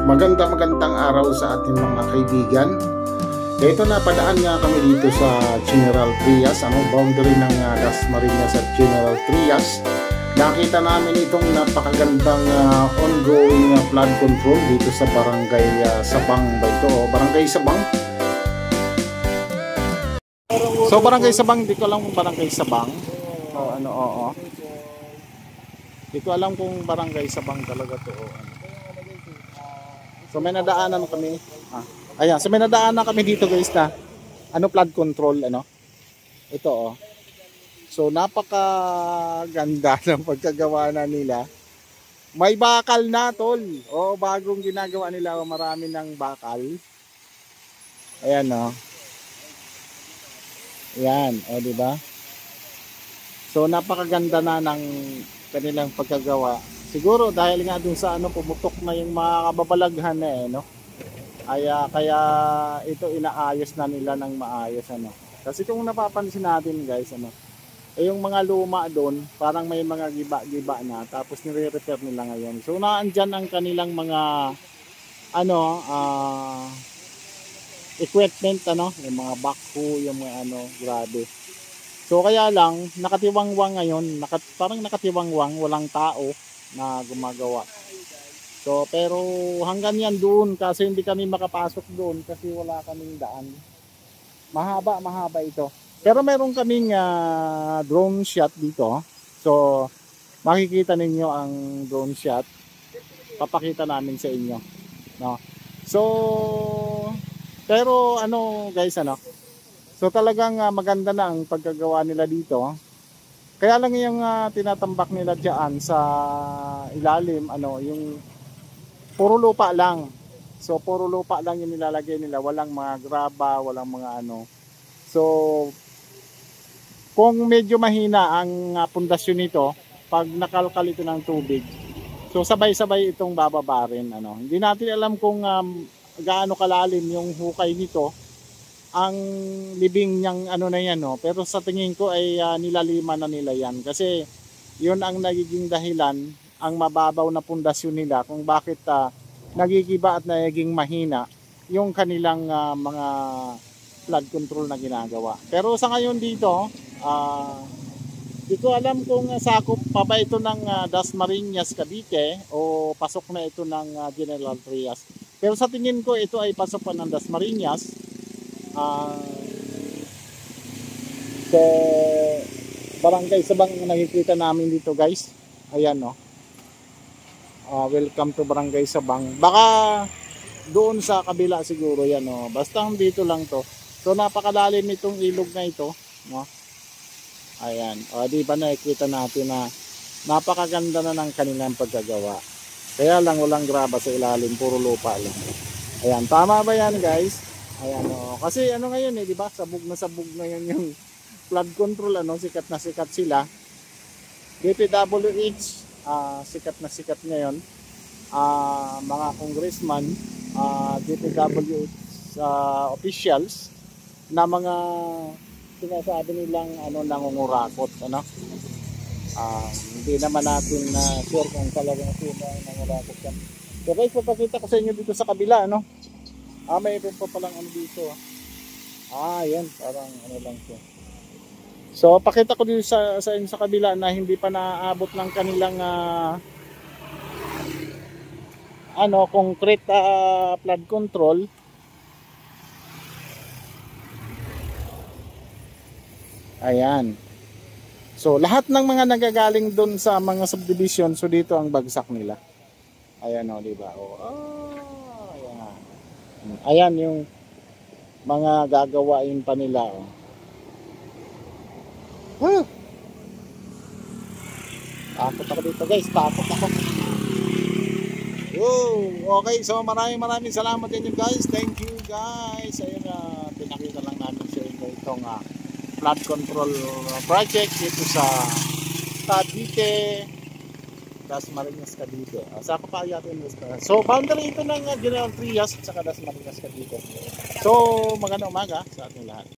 Magandang araw sa ating mga kaibigan. Ito napadaan nga kami dito sa General Trias, boundary ng Dasmariñas at General Trias. Nakita namin itong napakagandang ongoing flood control dito sa Barangay Sabang ba ito? Barangay Sabang? So Barangay Sabang, di ko alam kung Barangay Sabang. Oo. Di ko alam kung Barangay Sabang talaga to. So may nadaanan kami. Ayan, so may nadaanan kami dito guys na flood control Ito So napakaganda ng pagkagawa na nila. May bakal na tol. Bagong ginagawa nila, marami ng bakal. Ayan Ayan, di ba? So napakaganda na ng kanilang pagkagawa. Siguro dahil nga dun sa pumutok na yung mga kababalaghan kaya ito inaayos na nila ng maayos Kasi kung napapansin natin guys yung mga luma doon parang may mga giba-giba na tapos nire-repair nila ngayon. So naandyan ang kanilang mga equipment yung mga backhoe, yung mga grabe. So kaya lang nakatiwangwang ngayon, parang nakatiwangwang, walang tao na gumagawa. So pero hanggang yan doon kasi hindi kami makapasok doon kasi wala kaming daan. Mahaba ito. Pero meron kaming drone shot dito. So makikita ninyo ang drone shot. Papakita namin sa inyo, So pero guys So talagang maganda na ang pagkagawa nila dito. Kaya lang yung tinatambak nila diyan sa ilalim yung puro lupa lang. So puro lupa lang yung nilalagay nila, walang mga graba, walang mga So kung medyo mahina ang pundasyon nito, pag nakalkal ito ng tubig, so sabay-sabay itong bababa rin Hindi natin alam kung gaano kalalim yung hukay nito, ang libing niyang na yan pero sa tingin ko ay nilaliman na nila yan kasi yun ang nagiging dahilan, ang mababaw na pundasyon nila kung bakit nagigiba at nagiging mahina yung kanilang mga flood control na ginagawa. Pero sa ngayon dito di ko alam kung sakop pa ba ito ng Dasmariñas, Cavite o pasok na ito ng General Trias. Pero sa tingin ko ito ay pasok pa ng Dasmariñas. So Barangay Sabang nakikita namin dito guys. Ayan welcome to Barangay Sabang. Baka doon sa kabila siguro yan Basta dito lang to. So napakalalim nitong ilog na ito Ayan, di ba nakikita natin na napakaganda na ng kanilang pagkagawa. Kaya lang walang graba sa ilalim, puro lupa lang. Ayan, tama ba yan guys? Ayan kasi ngayon di ba? Sabog na ngayon yung flood control sikat na sikat sila. DPWH sikat na sikat ngayon. Mga congressman, DPWH officials na mga sinasabi nilang nangungurakot hindi naman natin sure kung talagang sino ang nangungurakot yan. So guys, papakita ko sa inyo dito sa kabila mayroon pa palang dito yan, parang lang siya. So pakita ko dito sa inyo sa kabila na hindi pa naaabot ng kanilang concrete flood control. Ayan. So lahat ng mga nagagaling doon sa mga subdivision, so dito ang bagsak nila. Ayan di ba? Ayan yung mga gagawain pa nila Takot ako dito guys, takot ako. Okay, so maraming salamat din guys. Thank you guys. Ayun pinakita lang namin sa inyo itong flood control project dito sa Cavite, Dasmariñas, Cavite. Sa kapayatin so boundary ito ng General Trias at saka Dasmariñas, Cavite. So magandang umaga sa ating lahat.